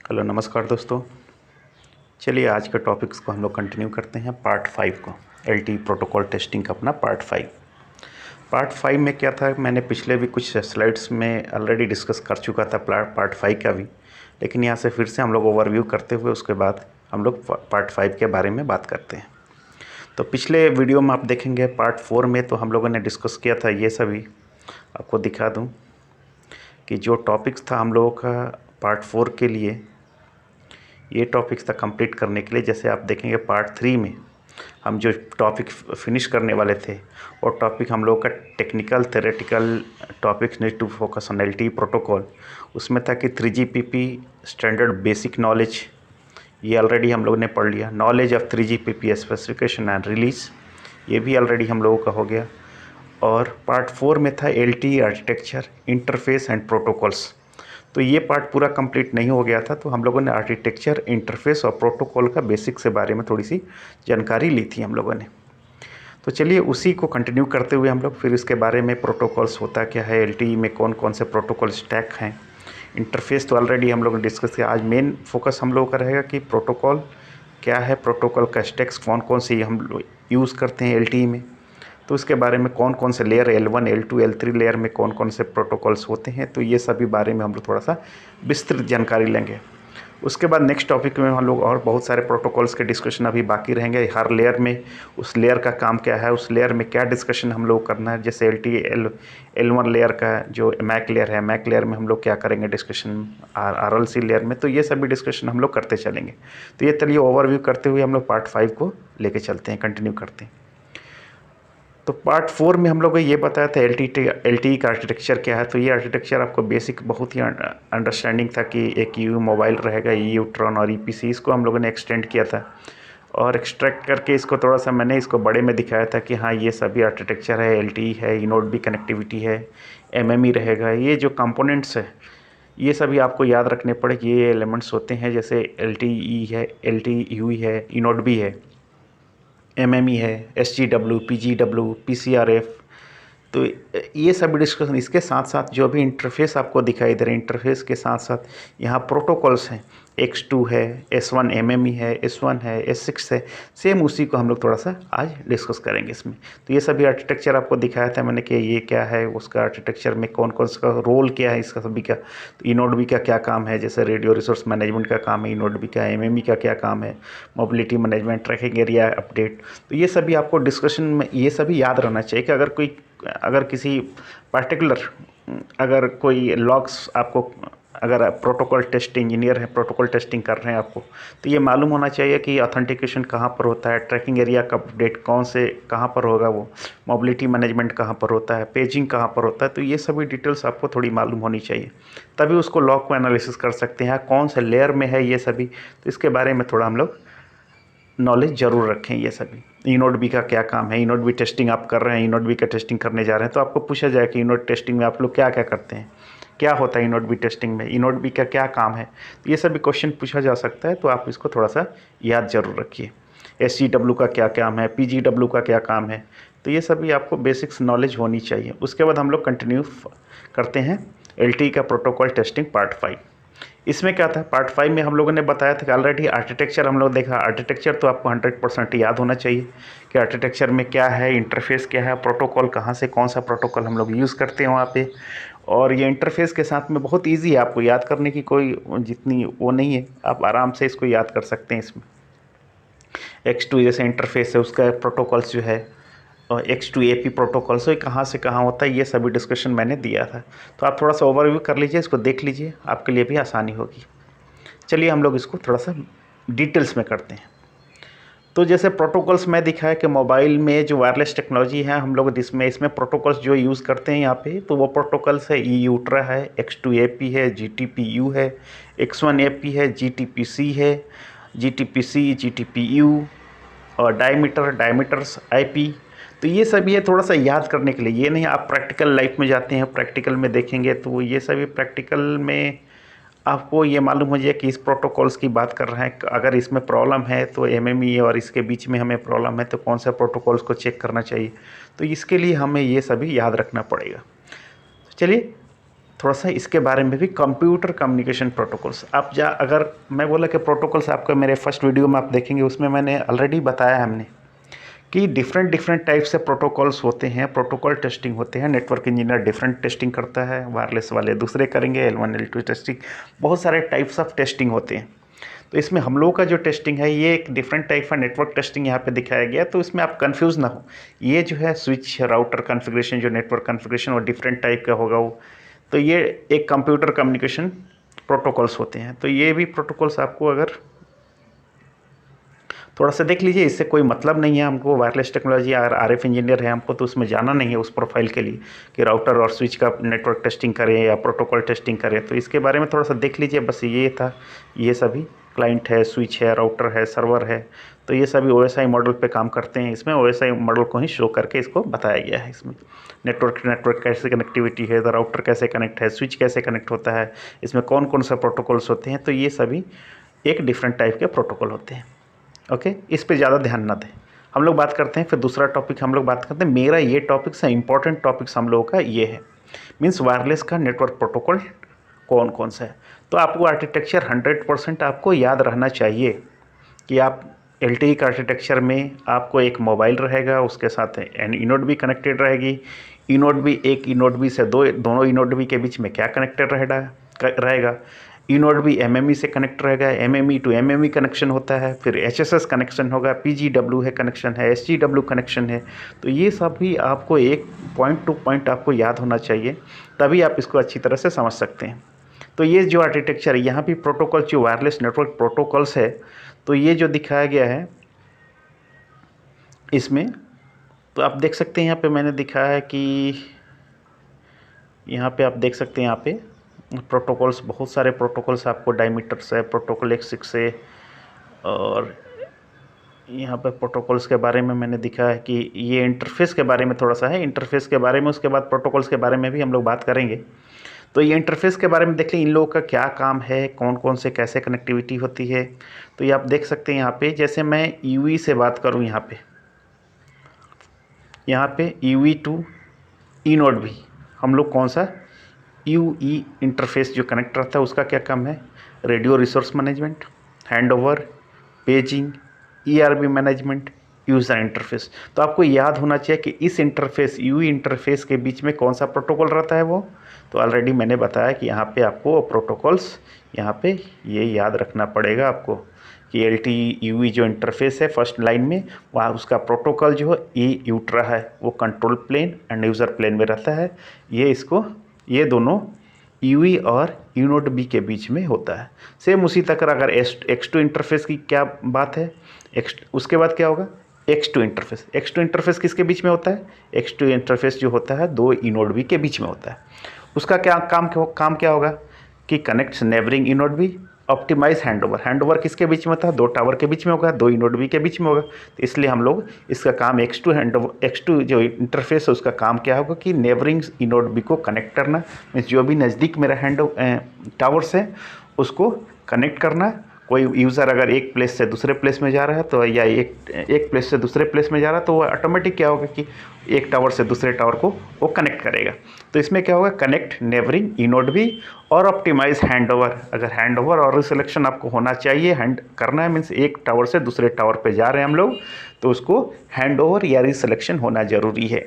Hello नमस्कार दोस्तों। चलिए आज के टॉपिक्स को हम लोग कंटिन्यू करते हैं पार्ट 5 को। एलटीई प्रोटोकॉल टेस्टिंग का अपना पार्ट 5 में क्या था, मैंने पिछले भी कुछ स्लाइड्स में ऑलरेडी डिस्कस कर चुका था पार्ट 5 का भी, लेकिन यहाँ से फिर से हम लोग ओवरव्यू करते हुए उसके बाद हम लोग पार्ट 5 के बारे में बात करते हैं। तो पिछले वीडियो में आप देखेंगे पार्ट 4 में तो हम लोगों ने डिस्कस किया था, ये सभी आपको दिखा दूँ कि जो टॉपिक्स था हम लोगों का पार्ट 4 के लिए, ये टॉपिक्स था कंप्लीट करने के लिए। जैसे आप देखेंगे पार्ट 3 में हम जो टॉपिक फिनिश करने वाले थे वो टॉपिक हम लोग का technical theoretical topics need to focus on LTE protocol. उसमें था कि 3GPP स्टैंडर्ड बेसिक नॉलेज, ये ऑलरेडी हम लोग ने पढ़ लिया। Knowledge of 3GPP specification and release, ये भी ऑलरेडी हम लोगों का हो गया। और पार्ट 4 में था LTE architecture, interface and protocols. तो ये पार्ट पूरा कंप्लीट नहीं हो गया था, तो हम लोगों ने आर्किटेक्चर, इंटरफेस और प्रोटोकॉल का बेसिक से बारे में थोड़ी सी जानकारी ली थी हम लोगों ने। तो चलिए उसी को कंटिन्यू करते हुए हम लोग फिर इसके बारे में, प्रोटोकॉल्स होता क्या है, एलटीई में कौन कौन से प्रोटोकॉल स्टैक हैं, इंटरफेस तो ऑलरेडी हम लोग ने डिस्कस किया। आज मेन फोकस हम लोगों का रहेगा कि प्रोटोकॉल क्या है, प्रोटोकॉल का स्टैक्स कौन कौन से हम लोग यूज़ करते हैं एलटीई में, तो उसके बारे में कौन कौन से layer L1, L2, L3 layer में कौन कौन से प्रोटोकॉल्स होते हैं, तो ये सभी बारे में हम लोग थोड़ा सा विस्तृत जानकारी लेंगे। उसके बाद नेक्स्ट टॉपिक में हम लोग और बहुत सारे प्रोटोकॉल्स के डिस्कशन अभी बाकी रहेंगे। हर लेयर में उस लेयर का काम क्या है, उस लेयर में क्या डिस्कशन हम लोग करना है। जैसे L1 लेयर का जो मैक लेयर है, मैक लेयर में हम लोग क्या करेंगे डिस्कशन, RLC लेयर में, तो ये सभी डिस्कशन हम लोग करते चलेंगे। तो ये चलिए ओवरव्यू करते हुए हम लोग पार्ट 5 को लेके चलते हैं, कंटिन्यू करते हैं। तो पार्ट 4 में हम लोग को ये बताया था एलटीई का आर्किटेक्चर क्या है। तो ये आर्किटेक्चर आपको बेसिक बहुत ही अंडरस्टैंडिंग था कि एक यू मोबाइल रहेगा, यूट्रॉन और ईपीसी, इसको हम लोगों ने एक्सटेंड किया था और एक्सट्रैक्ट करके इसको थोड़ा सा मैंने इसको बड़े में दिखाया था कि हाँ ये सभी आर्किटेक्चर है, एलटीई है, इनोड भी कनेक्टिविटी है, एमएमई रहेगा। ये जो कंपोनेंट्स है ये सभी आपको याद रखने पड़े, ये एलिमेंट्स होते हैं। जैसे एलटीई है, एलटीयू है, इनोड भी है, एमएमई है, एसजीडब्ल्यू, पीजीडब्ल्यू, पीसीआरएफ। तो ये सब डिस्कशन, इसके साथ साथ जो भी इंटरफेस आपको दिखाई दे रहे हैं, इंटरफेस के साथ साथ यहाँ प्रोटोकॉल्स हैं, X2 है, S1 एमएमई है, S1 है, S6 है, सेम उसी को हम लोग थोड़ा सा आज डिस्कस करेंगे इसमें। तो ये सभी आर्किटेक्चर आपको दिखाया था मैंने कि ये क्या है, उसका आर्किटेक्चर में कौन कौन सा रोल क्या है इसका सभी का। तो इनोड बी का क्या काम है, जैसे रेडियो रिसोर्स मैनेजमेंट का काम है इनोड बी का, एमएमई का क्या काम है, mobility management, tracking area update. तो ये सभी आपको डिस्कशन में ये सभी याद रहना चाहिए कि अगर किसी पर्टिकुलर, अगर कोई लॉग्स आपको, अगर प्रोटोकॉल टेस्ट इंजीनियर है, प्रोटोकॉल टेस्टिंग कर रहे हैं आपको, तो ये मालूम होना चाहिए कि ऑथेंटिकेशन कहाँ पर होता है, ट्रैकिंग एरिया का अपडेट कौन से कहाँ पर होगा, वो मोबिलिटी मैनेजमेंट कहाँ पर होता है, पेजिंग कहाँ पर होता है। तो ये सभी डिटेल्स आपको थोड़ी मालूम होनी चाहिए, तभी उसको लॉग को एनालिसिस कर सकते हैं, कौन से लेयर में है ये सभी। तो इसके बारे में थोड़ा हम लोग नॉलेज ज़रूर रखें। ये सभी इनोड बी का क्या काम है, इनोड बी टेस्टिंग आप कर रहे हैं, इनोड बी का टेस्टिंग करने जा रहे हैं, तो आपको पूछा जाए कि इनोड टेस्टिंग में आप लोग क्या क्या करते हैं, क्या होता है इनोड बी टेस्टिंग में, इनोड बी का क्या काम है। तो ये सभी क्वेश्चन पूछा जा सकता है, तो आप इसको थोड़ा सा याद जरूर रखिए। SGW का क्या काम है, PGW का क्या काम है, तो ये सभी आपको बेसिक्स नॉलेज होनी चाहिए। उसके बाद हम लोग कंटिन्यू करते हैं LTE का प्रोटोकॉल टेस्टिंग पार्ट 5। इसमें क्या था, पार्ट 5 में हम लोगों ने बताया था कि ऑलरेडी आर्किटेक्चर हम लोग देखा। आर्किटेक्चर तो आपको 100% याद होना चाहिए कि आर्किटेक्चर में क्या है, इंटरफेस क्या है, प्रोटोकॉल कहाँ से कौन सा प्रोटोकॉल हम लोग यूज़ करते हैं वहाँ पे। और ये इंटरफेस के साथ में बहुत ईजी है, आपको याद करने की कोई जितनी वो नहीं है, आप आराम से इसको याद कर सकते हैं। इसमें X2 जैसे इंटरफेस है, उसका प्रोटोकॉल्स जो है, और X2AP प्रोटोकॉल से कहाँ से कहाँ होता है, ये सभी डिस्कशन मैंने दिया था। तो आप थोड़ा सा ओवरव्यू कर लीजिए, इसको देख लीजिए, आपके लिए भी आसानी होगी। चलिए हम लोग इसको थोड़ा सा डिटेल्स में करते हैं। तो जैसे प्रोटोकॉल्स में दिखाया कि मोबाइल में जो वायरलेस टेक्नोलॉजी है हम लोग इसमें प्रोटोकॉल्स जो यूज़ करते हैं यहाँ पे, तो वो प्रोटोकॉल्स है यूट्रा है, X2AP है, GTPU है, X1AP है, GTPC है, GTPC, GTPU और डायमीटर्स IP। तो ये सब ये थोड़ा सा याद करने के लिए, ये नहीं आप प्रैक्टिकल लाइफ में जाते हैं, प्रैक्टिकल में देखेंगे, तो ये सभी प्रैक्टिकल में आपको ये मालूम हो जाए कि इस प्रोटोकॉल्स की बात कर रहे हैं, अगर इसमें प्रॉब्लम है तो एमएमई और इसके बीच में हमें प्रॉब्लम है तो कौन सा प्रोटोकॉल्स को चेक करना चाहिए। तो इसके लिए हमें ये सभी याद रखना पड़ेगा। चलिए थोड़ा सा इसके बारे में भी, कंप्यूटर कम्युनिकेशन प्रोटोकॉल्स। आप अगर मैं बोला कि प्रोटोकॉल्स आपको मेरे फर्स्ट वीडियो में आप देखेंगे, उसमें मैंने ऑलरेडी बताया हमने कि डिफरेंट डिफरेंट टाइप से प्रोटोकॉल्स होते हैं, प्रोटोकॉल टेस्टिंग होते हैं। नेटवर्क इंजीनियर डिफरेंट टेस्टिंग करता है, वायरलेस वाले दूसरे करेंगे, L1 L2 टेस्टिंग, बहुत सारे टाइप्स ऑफ टेस्टिंग होते हैं। तो इसमें हम लोगों का जो टेस्टिंग है ये एक डिफरेंट टाइप का नेटवर्क टेस्टिंग यहाँ पे दिखाया गया, तो इसमें आप कंफ्यूज ना हो। ये जो है स्विच राउटर कॉन्फ़िगरेशन, जो नेटवर्क कॉन्फ़िगरेशन वो डिफरेंट टाइप का होगा वो, तो ये एक कंप्यूटर कम्युनिकेशन प्रोटोकॉल्स होते हैं। तो ये भी प्रोटोकॉल्स आपको अगर थोड़ा सा देख लीजिए, इससे कोई मतलब नहीं है हमको वायरलेस टेक्नोलॉजी, अगर RF इंजीनियर है हमको तो उसमें जाना नहीं है उस प्रोफाइल के लिए कि राउटर और स्विच का नेटवर्क टेस्टिंग करें या प्रोटोकॉल टेस्टिंग करें। तो इसके बारे में थोड़ा सा देख लीजिए, बस ये था। ये सभी क्लाइंट है, स्विच है, राउटर है, सर्वर है, तो ये सभी OSI मॉडल पे काम करते हैं। इसमें OSI मॉडल को ही शो करके इसको बताया गया है। इसमें नेटवर्क कैसे कनेक्टिविटी है, तो राउटर कैसे कनेक्ट है, स्विच कैसे कनेक्ट होता है, इसमें कौन कौन सा प्रोटोकॉल्स होते हैं, तो ये सभी एक डिफरेंट टाइप के प्रोटोकॉल होते हैं। ओके, इस पे ज़्यादा ध्यान ना दें। हम लोग बात करते हैं, फिर दूसरा टॉपिक हम लोग बात करते हैं। मेरा ये टॉपिक्स है, इंपॉर्टेंट टॉपिक्स हम लोगों का ये है, मीन्स वायरलेस का नेटवर्क प्रोटोकॉल कौन कौन सा है। तो आपको आर्किटेक्चर 100% आपको याद रहना चाहिए कि आप LTE का आर्किटेक्चर में आपको एक मोबाइल रहेगा, उसके साथ इनोड भी कनेक्टेड रहेगी। इनोड भी एक इनोड भी से दोनों इनोड भी के बीच में क्या कनेक्टेड रहेगा। इनोड भी MME से कनेक्ट रहेगा, MME टू MME कनेक्शन होता है, फिर HSS कनेक्शन होगा, PGW है कनेक्शन है, SGW कनेक्शन है। तो ये सब भी आपको एक पॉइंट टू पॉइंट आपको याद होना चाहिए, तभी आप इसको अच्छी तरह से समझ सकते हैं। तो ये जो आर्किटेक्चर है, यहाँ भी प्रोटोकॉल जो वायरलेस नेटवर्क प्रोटोकॉल्स है, तो ये जो दिखाया गया है इसमें, तो आप देख सकते हैं यहाँ पे मैंने दिखाया है कि यहाँ पे आप देख सकते हैं, यहाँ पे प्रोटोकॉल्स, बहुत सारे प्रोटोकॉल्स आपको डायमीटर्स है, प्रोटोकॉल X6 है, और यहाँ पे प्रोटोकॉल्स के बारे में मैंने दिखा है कि ये इंटरफेस के बारे में थोड़ा सा है, इंटरफेस के बारे में, उसके बाद प्रोटोकॉल्स के बारे में भी हम लोग बात करेंगे। तो ये इंटरफेस के बारे में देख लें, इन लोगों का क्या काम है, कौन कौन से कैसे कनेक्टिविटी होती है। तो ये आप देख सकते हैं यहाँ पे, जैसे मैं UE से बात करूँ, यहाँ पे UE टू इनोड भी हम लोग कौन सा UE इंटरफेस जो कनेक्ट रहता है उसका क्या काम है, radio resource management, handover, paging, ERB management, user interface. तो आपको याद होना चाहिए कि इस इंटरफेस UE इंटरफेस के बीच में कौन सा प्रोटोकॉल रहता है वो। तो ऑलरेडी मैंने बताया कि यहाँ पे आपको प्रोटोकॉल्स, यहाँ पे ये याद रखना पड़ेगा आपको कि LTE UE जो इंटरफेस है फर्स्ट लाइन में, वहाँ उसका प्रोटोकॉल जो है EUTRA है, वो control plane and user plane में रहता है। ये दोनों UE और इनोड B के बीच में होता है। सेम उसी तरह अगर X2 इंटरफेस की क्या बात है, उसके बाद क्या होगा, X2 इंटरफेस किसके बीच में होता है, X2 इंटरफेस जो होता है दो इनोड B के बीच में होता है। उसका क्या काम क्या होगा कि connects neighbouring eNode B, optimise handover किसके बीच में होता है, दो टावर के बीच में होगा, दो इनोड B के बीच में होगा। तो इसलिए हम लोग इसका काम X2 जो इंटरफेस है उसका काम क्या होगा कि नेबरिंग इनोड B को कनेक्ट करना, मीन्स जो भी नज़दीक मेरा टावर्स है उसको कनेक्ट करना। कोई यूज़र अगर एक प्लेस से दूसरे प्लेस में जा रहा है तो, या एक प्लेस से दूसरे प्लेस में जा रहा है, तो वो ऑटोमेटिक क्या होगा कि एक टावर से दूसरे टावर को वो कनेक्ट करेगा। तो इसमें क्या होगा, कनेक्ट नेबरिंग इनोड भी और ऑप्टिमाइज हैंडओवर। अगर हैंडओवर और रिसेलेक्शन आपको होना चाहिए, हैंड करना है, मीन्स एक टावर से दूसरे टावर पे जा रहे हैं हम लोग, तो उसको हैंडओवर या रिसेलेक्शन होना ज़रूरी है।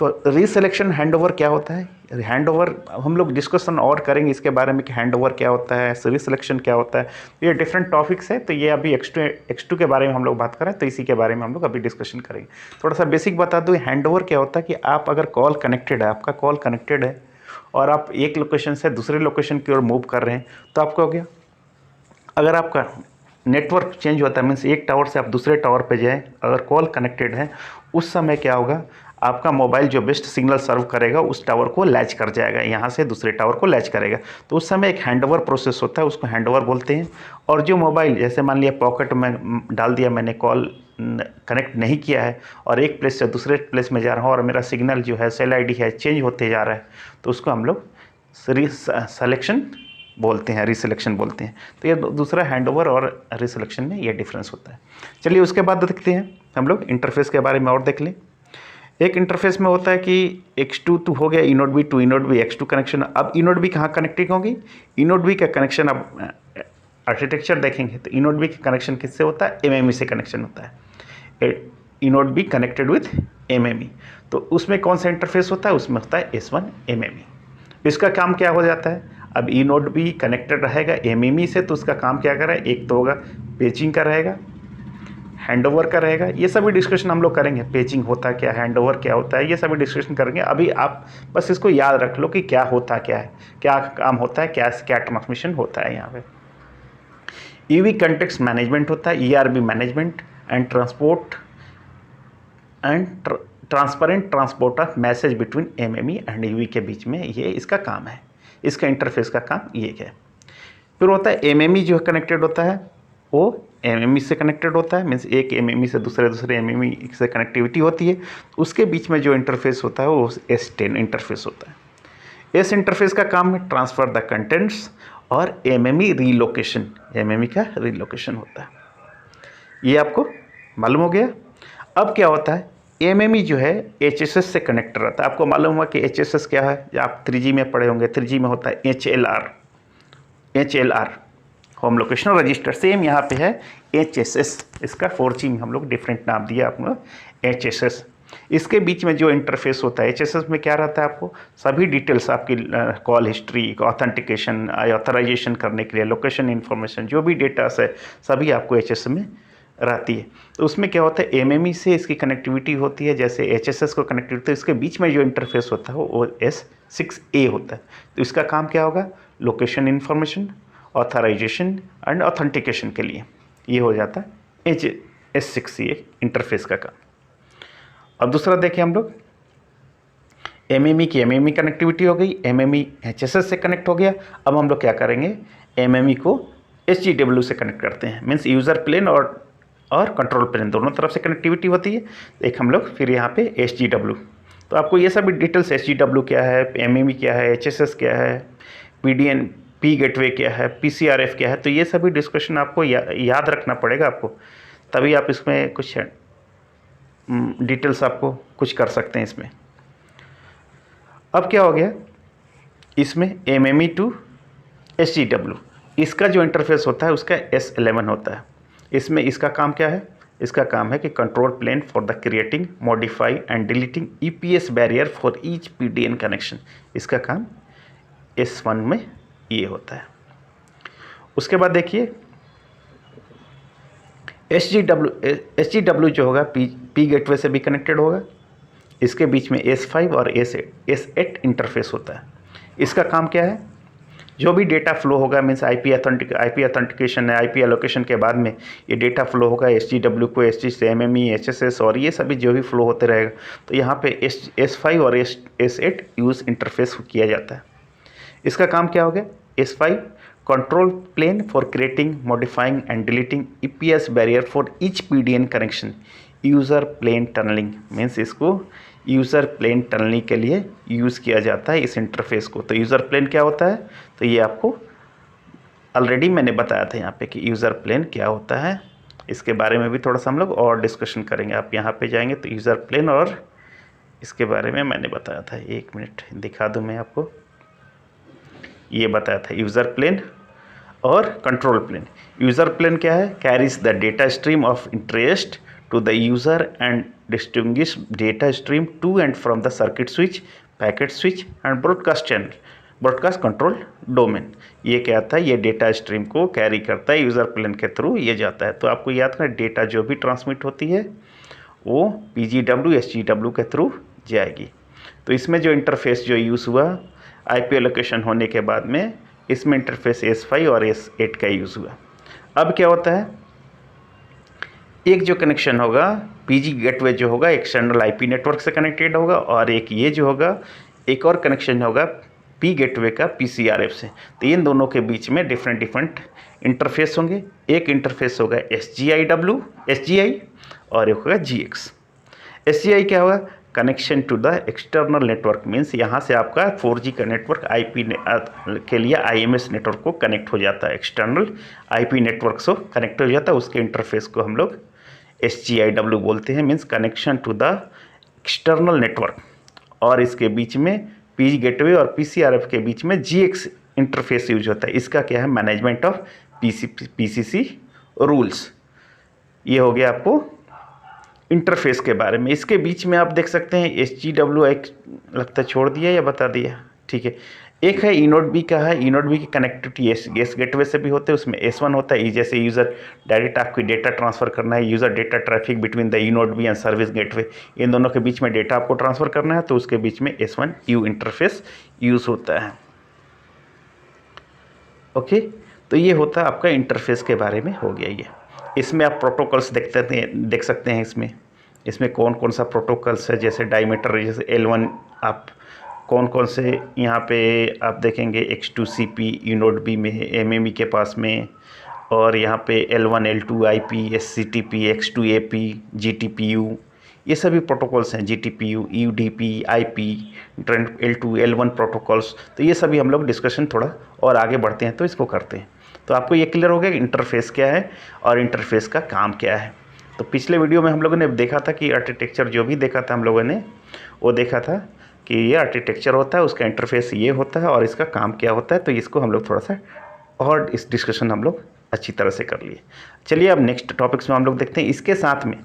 तो रीसेलेक्शन हैंडओवर क्या होता है, हैंडओवर हम लोग डिस्कशन और करेंगे इसके बारे में कि हैंडओवर क्या होता है, रीसेलेक्शन क्या होता है। तो ये डिफरेंट टॉपिक्स है। तो ये अभी X2 के बारे में हम लोग बात करें, तो इसी के बारे में हम लोग अभी डिस्कशन करेंगे। थोड़ा सा बेसिक बता दूँ, हैंडओवर क्या होता है कि आप अगर कॉल कनेक्टेड है, आपका कॉल कनेक्टेड है और आप एक लोकेशन से दूसरे लोकेशन की ओर मूव कर रहे हैं, तो आपका हो गया, अगर आपका नेटवर्क चेंज होता है, मीन्स एक टावर से आप दूसरे टावर पे जाएं, अगर कॉल कनेक्टेड है, उस समय क्या होगा, आपका मोबाइल जो बेस्ट सिग्नल सर्व करेगा उस टावर को लैच कर जाएगा, यहाँ से दूसरे टावर को लैच करेगा। तो उस समय एक हैंडओवर प्रोसेस होता है, उसको हैंडओवर बोलते हैं। और जो मोबाइल जैसे मान लिया पॉकेट में डाल दिया मैंने, कॉल कनेक्ट नहीं किया है और एक प्लेस से दूसरे प्लेस में जा रहा हूँ और मेरा सिग्नल जो है सेल ID है चेंज होते जा रहा है, तो उसको हम लोग सिलेक्शन बोलते हैं, रिसेलेक्शन बोलते हैं। तो ये दूसरा हैंडओवर और रिसेलेक्शन में ये डिफरेंस होता है। चलिए उसके बाद देखते हैं हम लोग इंटरफेस के बारे में और देख लें। एक इंटरफेस में होता है कि X2 तो हो गया, e node B to e node B X2 connection. अब ई नोड बी कहाँ कनेक्टिंग होगी? ई नोड बी का कनेक्शन अब आर्किटेक्चर देखेंगे तो ई नोड बी का कनेक्शन किससे होता है? एमएमई से कनेक्शन होता है। E node B connected with MME, तो उसमें कौन सा इंटरफेस होता है? उसमें होता है S1 एमएमई। इसका काम क्या हो जाता है? अब ई नोड बी कनेक्टेड रहेगा एमएमई से, तो उसका काम क्या कर रहा है? एक तो होगा पेजिंग का रहेगा, हैंडओवर का रहेगा। ये सभी डिस्कशन हम लोग करेंगे, पेजिंग होता है क्या, हैंडओवर क्या होता है, ये सभी डिस्कशन करेंगे। अभी आप बस इसको याद रख लो कि क्या होता क्या है, क्या काम होता है, क्या क्या ट्रांसमिशन होता है। यहाँ पे ईवी कंटेक्स्ट मैनेजमेंट होता है, ERB management and transport and transparent transport of message between MME and EV के बीच में, ये इसका काम है। इसका इंटरफेस का काम ये है। फिर होता है एमएमई जो कनेक्टेड होता है वो एमएमई से कनेक्टेड होता है, मीन्स एक एमएमई से दूसरे एमएमई से कनेक्टिविटी होती है। उसके बीच में जो इंटरफेस होता है वो S10 इंटरफेस होता है। इस इंटरफेस का काम है ट्रांसफ़र द कंटेंट्स और एमएमई रीलोकेशन, एमएमई का रीलोकेशन होता है। ये आपको मालूम हो गया। अब क्या होता है? एमएमई जो है HSS से कनेक्ट रहता है। आपको मालूम हुआ कि HSS क्या है? आप 3G में पढ़े होंगे, 3G में होता है HLR home location register. Same यहाँ पे है HSS, इसका 4G में हम लोग डिफरेंट नाम दिया आपको HSS। इसके बीच में जो इंटरफेस होता है HSS में क्या रहता है? आपको सभी डिटेल्स, आपकी कॉल हिस्ट्री, ऑथेंटिकेशन, ऑथराइजेशन करने के लिए लोकेशन इन्फॉर्मेशन, जो भी डेटास है सभी आपको HSS में रहती है। तो उसमें क्या होता है? एमएमई से इसकी कनेक्टिविटी होती है, जैसे HSS को कनेक्टिविटी, तो इसके बीच में जो इंटरफेस होता है वो S6A होता है। तो इसका काम क्या होगा? Location information, authorisation and authentication के लिए ये हो जाता है S6A इंटरफेस का काम। अब दूसरा देखें हम लोग, एमएमई की एमएमई कनेक्टिविटी हो गई, एमएमई HSS से कनेक्ट हो गया। अब हम लोग क्या करेंगे? एमएमई को HGW से कनेक्ट करते हैं, मीन्स यूज़र प्लेन और कंट्रोल प्लेन दोनों तरफ से कनेक्टिविटी होती है। एक हम लोग फिर यहाँ पे HGW, तो आपको ये सभी डिटेल्स, HGW क्या है, एमएमई क्या है, HSS क्या है, PDN पी गेटवे क्या है, PCRF क्या है, तो ये सभी डिस्कशन आपको याद रखना पड़ेगा आपको, तभी आप इसमें कुछ डिटेल्स आपको कुछ कर सकते हैं इसमें। अब क्या हो गया? इसमें एमएमई टू HGW, इसका जो इंटरफेस होता है उसका S11 होता है। इसमें इसका काम क्या है? इसका काम है कि control plane for the creating, modify and deleting EPS bearer for each PDN connection. इसका काम S1 में ये होता है। उसके बाद देखिए HGW जो होगा पी गेटवे से भी कनेक्टेड होगा। इसके बीच में S5 और S8 इंटरफेस होता है। इसका काम क्या है? जो भी डेटा फ्लो होगा, मीन्स IP ऑथेंटिकेशन है, IP एलोकेशन के बाद में ये डेटा फ्लो होगा HGW को SG से MME, HSS और ये सभी जो भी फ्लो होते रहेगा, तो यहाँ पे S5 और S8 यूज़ इंटरफेस किया जाता है। इसका काम क्या हो गया? S5 control plane for creating, modifying and deleting EPS bearer for each PDN connection, user plane tunnelling, means इसको यूज़र प्लेन टनलिंग के लिए यूज़ किया जाता है इस इंटरफेस को। तो यूज़र प्लेन क्या होता है? तो ये आपको ऑलरेडी मैंने बताया था यहाँ पे कि यूज़र प्लेन क्या होता है। इसके बारे में भी थोड़ा सा हम लोग और डिस्कशन करेंगे। आप यहाँ पे जाएंगे तो यूज़र प्लेन और इसके बारे में मैंने बताया था। 1 मिनट दिखा दूँ मैं आपको, ये बताया था यूज़र प्लेन और कंट्रोल प्लेन। यूज़र प्लेन क्या है? Carries the data stream of interest to the user and distinguish data stream to and from the circuit switch, packet switch and broadcast control domain. ये क्या आता है? ये data stream को carry करता है, यूज़र प्लेन के थ्रू ये जाता है। तो आपको याद रखना, डेटा जो भी ट्रांसमिट होती है वो PGW SGW के थ्रू जाएगी। तो इसमें जो इंटरफेस जो यूज़ हुआ IP एलोकेशन होने के बाद में, इसमें इंटरफेस S5 और S8 का यूज़ हुआ। अब क्या होता है? एक जो कनेक्शन होगा PG गेटवे जो होगा एक्सटर्नल IP नेटवर्क से कनेक्टेड होगा, और एक ये जो होगा एक और कनेक्शन होगा P गेटवे का PCRF से। तो इन दोनों के बीच में डिफरेंट इंटरफेस होंगे। एक इंटरफेस होगा SGI और एक होगा GX। SGI क्या होगा? Connection to the external network, means यहाँ से आपका 4G का नेटवर्क IP के लिए IMS नेटवर्क को कनेक्ट हो जाता है, एक्सटर्नल IP नेटवर्क से कनेक्ट हो जाता है। उसके इंटरफेस को हम लोग SGIW बोलते हैं, means connection to the external network, और इसके बीच में पी गेटवे और PCRF के बीच में GX इंटरफेस यूज होता है। इसका क्या है, मैनेजमेंट ऑफ PCC रूल्स। ये हो गया आपको इंटरफेस के बारे में। इसके बीच में आप देख सकते हैं HGW एक लगता है छोड़ दिया या बता दिया, ठीक है। एक है ई नोड बी का है, ई नोड बी की कनेक्टिविटी एस गेटवे से भी होते हैं, उसमें S1 होता है, जैसे यूज़र डायरेक्ट आपको डेटा ट्रांसफ़र करना है, user data traffic between the e node B and service gateway, इन दोनों के बीच में डेटा आपको ट्रांसफ़र करना है, तो उसके बीच में S1 U इंटरफेस यूज़ होता है। ओके, तो ये होता है आपका इंटरफेस के बारे में हो गया ये। इसमें आप प्रोटोकॉल्स देख सकते हैं। इसमें कौन कौन सा प्रोटोकॉल्स है, जैसे डायमीटर, जैसे L1, आप कौन कौन से यहाँ पे आप देखेंगे X2CP ई नोड बी में है, MME के पास में, और यहाँ पे L1 L2 IP SCTP X2AP GTPU, ये सभी प्रोटोकॉल्स हैं, GTPU UDP IP L2 L1 protocols. तो ये सभी हम लोग डिस्कशन थोड़ा और आगे बढ़ते हैं तो इसको करते हैं। तो आपको ये क्लियर हो गया कि इंटरफेस क्या है और इंटरफेस का काम क्या है। तो पिछले वीडियो में हम लोगों ने देखा था कि आर्किटेक्चर जो भी देखा था हम लोगों ने, वो देखा था कि ये आर्किटेक्चर होता है, उसका इंटरफेस ये होता है और इसका काम क्या होता है। तो इसको हम लोग थोड़ा सा और इस डिस्कशन हम लोग अच्छी तरह से कर लिए। चलिए अब नेक्स्ट टॉपिक्स में हम लोग देखते हैं। इसके साथ में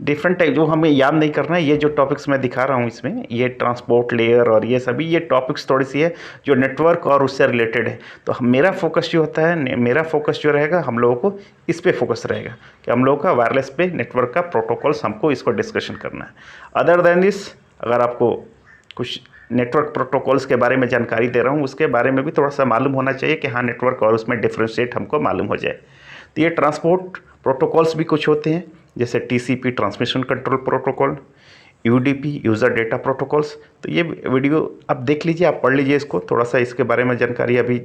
डिफरेंट टाइप जो हमें याद नहीं करना है, ये जो टॉपिक्स मैं दिखा रहा हूँ इसमें, ये ट्रांसपोर्ट लेयर और ये सभी ये टॉपिक्स थोड़ी सी है जो नेटवर्क और उससे रिलेटेड है। तो मेरा फोकस जो होता है, मेरा फोकस जो रहेगा, हम लोगों को इस पे फोकस रहेगा कि हम लोगों का वायरलेस पे नेटवर्क का प्रोटोकॉल्स हमको इसको डिस्कशन करना है। अदर देन दिस, अगर आपको कुछ नेटवर्क प्रोटोकॉल्स के बारे में जानकारी दे रहा हूँ, उसके बारे में भी थोड़ा सा मालूम होना चाहिए कि हाँ नेटवर्क और उसमें डिफ्रेंशिएट हमको मालूम हो जाए। तो ये ट्रांसपोर्ट प्रोटोकॉल्स भी कुछ होते हैं, जैसे TCP transmission control protocol, UDP user data protocols. तो ये वीडियो आप देख लीजिए, आप पढ़ लीजिए इसको, थोड़ा सा इसके बारे में जानकारी अभी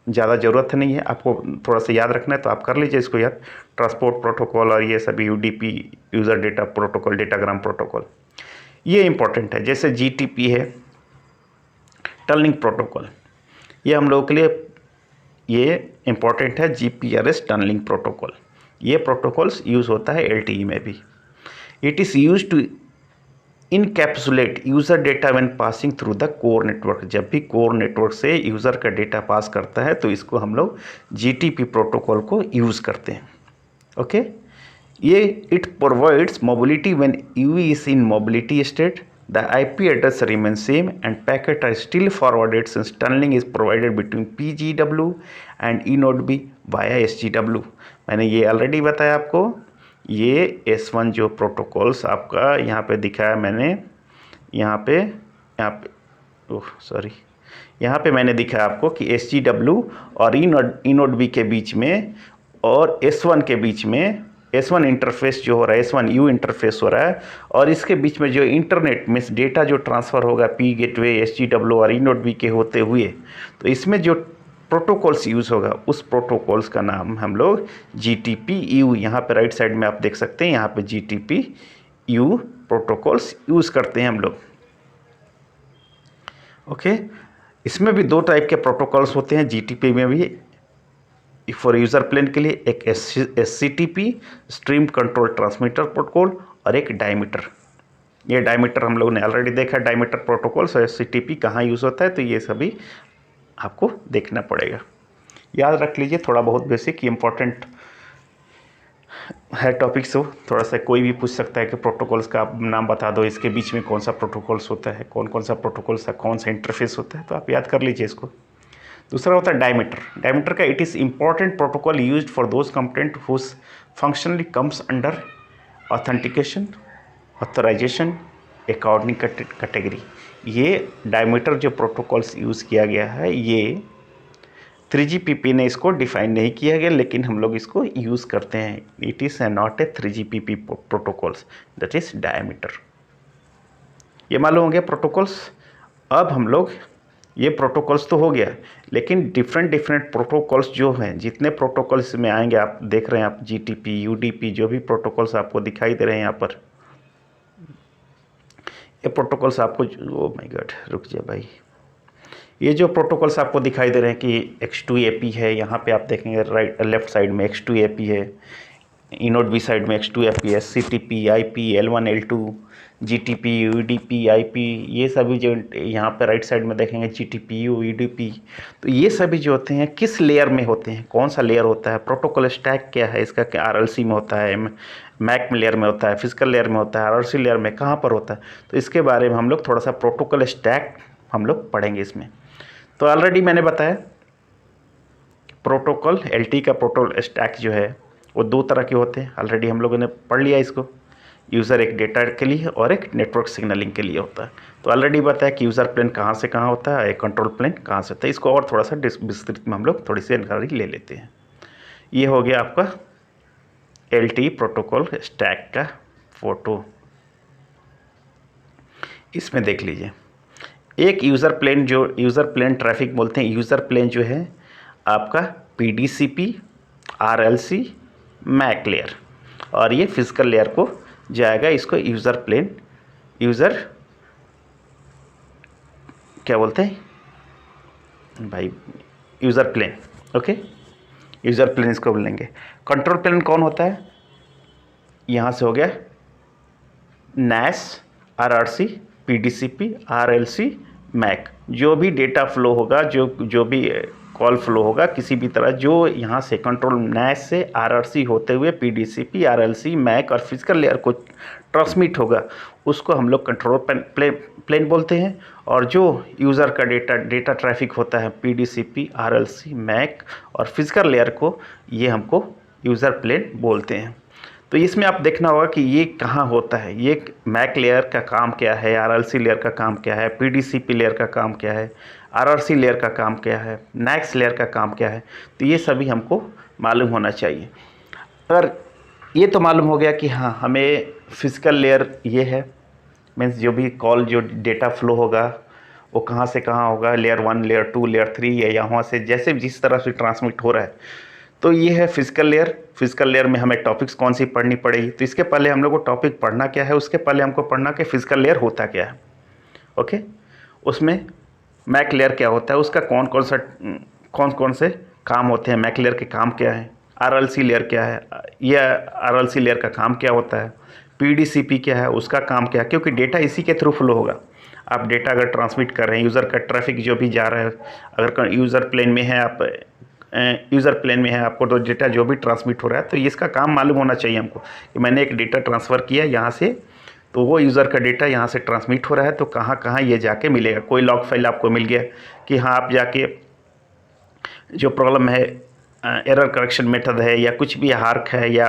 ज़्यादा ज़रूरत नहीं है, आपको थोड़ा सा याद रखना है तो आप कर लीजिए इसको याद। ट्रांसपोर्ट प्रोटोकॉल और ये सभी UDP user data protocol, datagram protocol, ये इंपॉर्टेंट है। जैसे GTP है, टनलिंग प्रोटोकॉल, ये हम लोगों के लिए ये इंपॉर्टेंट है। GPRS टनलिंग प्रोटोकॉल, ये प्रोटोकॉल्स यूज़ होता है LTE में भी। It is use to encapsulate user data when passing through the core network. जब भी कोर नेटवर्क से यूज़र का डेटा पास करता है तो इसको हम लोग GTP प्रोटोकॉल को यूज़ करते हैं। ओके, ये it provides mobility when UV is in mobility state, the IP address remains same and packet are still forwarded since tunneling is provided between PGW and eNode B via SGW। मैंने ये already बताया आपको। ये S1 जो protocols आपका यहाँ पे दिखाया मैंने, यहाँ पे मैंने दिखाया आपको कि SGW और eNode B के बीच में और S1 के बीच में S1 इंटरफेस जो हो रहा है, S1 U इंटरफेस हो रहा है, और इसके बीच में जो इंटरनेट में डेटा जो ट्रांसफ़र होगा P गेटवे, SGW और eNode B के होते हुए, तो इसमें जो प्रोटोकॉल्स यूज़ होगा उस प्रोटोकॉल्स का नाम हम लोग GTPU, यहाँ पे राइट साइड में आप देख सकते हैं, यहाँ पे GTPU प्रोटोकॉल्स यूज़ करते हैं हम लोग। ओके, इसमें भी दो टाइप के प्रोटोकॉल्स होते हैं GTP में भी। फॉर यूज़र प्लेन के लिए एक SCTP stream control transmitter protocol और एक डायमीटर। ये डायमीटर हम लोगों ने ऑलरेडी देखा, डायमीटर प्रोटोकॉल और SCTP कहाँ यूज़ होता है, तो ये सभी आपको देखना पड़ेगा। याद रख लीजिए, थोड़ा बहुत बेसिक इम्पोर्टेंट है टॉपिक्स हो। थोड़ा सा कोई भी पूछ सकता है कि प्रोटोकॉल्स का आप नाम बता दो, इसके बीच में कौन सा प्रोटोकॉल्स होता है, कौन कौन सा प्रोटोकॉल्स का कौन सा इंटरफेस होता है, तो आप याद कर लीजिए इसको। दूसरा होता है डायमीटर। डायमीटर का it is important protocol used for those component whose functionally comes under authentication, authorization, according category. ये डायमीटर जो प्रोटोकॉल्स यूज़ किया गया है, ये 3GPP ने इसको डिफाइन नहीं किया गया, लेकिन हम लोग इसको यूज़ करते हैं। It is not a 3GPP protocols, that is diameter. ये मालूम हो गया प्रोटोकॉल्स। अब हम लोग ये प्रोटोकॉल्स तो हो गया, लेकिन डिफरेंट प्रोटोकॉल्स जो हैं, जितने प्रोटोकॉल्स में आएंगे आप देख रहे हैं, आप GTP, UDP जो भी प्रोटोकॉल्स आपको दिखाई दे रहे हैं यहाँ पर, ये प्रोटोकॉल्स आपको, ओ माय गॉड रुक जाए भाई, ये जो प्रोटोकॉल्स आपको दिखाई दे रहे हैं कि X2AP है, यहाँ पे आप देखेंगे राइट लेफ्ट साइड में X2AP है, इनोड बी साइड में X2 FPS, CTP, IP, L1 L2, GTP, UDP, IP, ये सभी जो यहाँ पे राइट साइड में देखेंगे GTPU, UDP, तो ये सभी जो होते हैं किस लेयर में होते हैं, कौन सा लेयर होता है, प्रोटोकॉल स्टैक क्या है इसका, क्या RLC में होता है, मैक लेयर में होता है, फिजिकल लेयर में होता है, RRC लेयर में कहाँ पर होता है, तो इसके बारे में हम लोग थोड़ा सा प्रोटोकॉल स्टैक हम लोग पढ़ेंगे इसमें। तो ऑलरेडी मैंने बताया प्रोटोकॉल LTE का प्रोटोकॉल स्टैक जो है वो दो तरह के होते हैं, ऑलरेडी हम लोगों ने पढ़ लिया इसको। यूज़र एक डेटा के लिए और एक नेटवर्क सिग्नलिंग के लिए होता है। तो ऑलरेडी बताया कि यूज़र प्लेन कहाँ से कहाँ होता है, एक कंट्रोल प्लेन कहाँ से होता है। इसको और थोड़ा सा विस्तृत में हम लोग थोड़ी सी जानकारी ले लेते हैं। ये हो गया आपका LTE प्रोटोकॉल स्टैक का फोटो। इसमें देख लीजिए एक यूज़र प्लेन, जो यूज़र प्लेन ट्रैफिक बोलते हैं, यूज़र प्लेन जो है आपका PDCP, RLC, मैक लेयर, और ये फिजिकल लेयर को जाएगा। इसको यूज़र प्लेन, यूज़र क्या बोलते हैं भाई, user plane, okay, user plane इसको बोलेंगे। कंट्रोल प्लेन कौन होता है, यहाँ से हो गया NAS, RRC, PDCP, RLC, MAC, जो भी डेटा फ्लो होगा, जो भी कॉल फ्लो होगा किसी भी तरह, जो यहाँ से कंट्रोल NAS से RRC होते हुए PDCP, RLC, मैक और फिजिकल लेयर को ट्रांसमिट होगा, उसको हम लोग कंट्रोल प्लेन बोलते हैं। और जो यूज़र का डेटा ट्रैफिक होता है PDCP, RLC, मैक और फिजिकल लेयर को, ये हमको यूज़र प्लेन बोलते हैं। तो इसमें आप देखना होगा कि ये कहाँ होता है, ये मैक लेयर का काम क्या है, RLC लेयर का काम क्या है, PDCP लेयर का काम क्या है, RRC लेयर का काम क्या है, NACS लेयर का काम क्या है, तो ये सभी हमको मालूम होना चाहिए। अगर ये तो मालूम हो गया कि हाँ हमें फिजिकल लेयर ये है, मीन्स जो भी कॉल, जो डेटा फ्लो होगा वो कहाँ से कहाँ होगा, लेयर 1, लेयर 2, लेयर 3 है, यहाँ से जैसे जिस तरह से ट्रांसमिट हो रहा है, तो ये है फिजिकल लेयर। फिजिकल लेयर में हमें टॉपिक्स कौन सी पढ़नी पड़ेगी, तो इसके पहले हम लोग को टॉपिक पढ़ना क्या है, उसके पहले हमको पढ़ना कि फिजिकल लेयर होता क्या है, ओके। उसमें मैक लेयर क्या होता है, उसका कौन कौन से काम होते हैं, मैक लेयर के काम क्या है, RLC लेयर क्या है, यह RLC लेयर का काम क्या होता है, PDCP क्या है, उसका काम क्या है, क्योंकि डेटा इसी के थ्रू फ्लो होगा। आप डेटा अगर ट्रांसमिट कर रहे हैं, यूज़र का ट्रैफिक जो भी जा रहा है, अगर यूज़र प्लेन में है, आप यूज़र प्लेन में है, आपको तो डेटा जो भी ट्रांसमिट हो रहा है, तो इसका काम मालूम होना चाहिए हमको कि मैंने एक डेटा ट्रांसफ़र किया यहाँ से, तो वो यूज़र का डेटा यहाँ से ट्रांसमिट हो रहा है, तो कहाँ कहाँ ये जाके मिलेगा। कोई लॉग फाइल आपको मिल गया कि हाँ आप जाके जो प्रॉब्लम है, एरर करेक्शन मेथड है, या कुछ भी हार्क है, या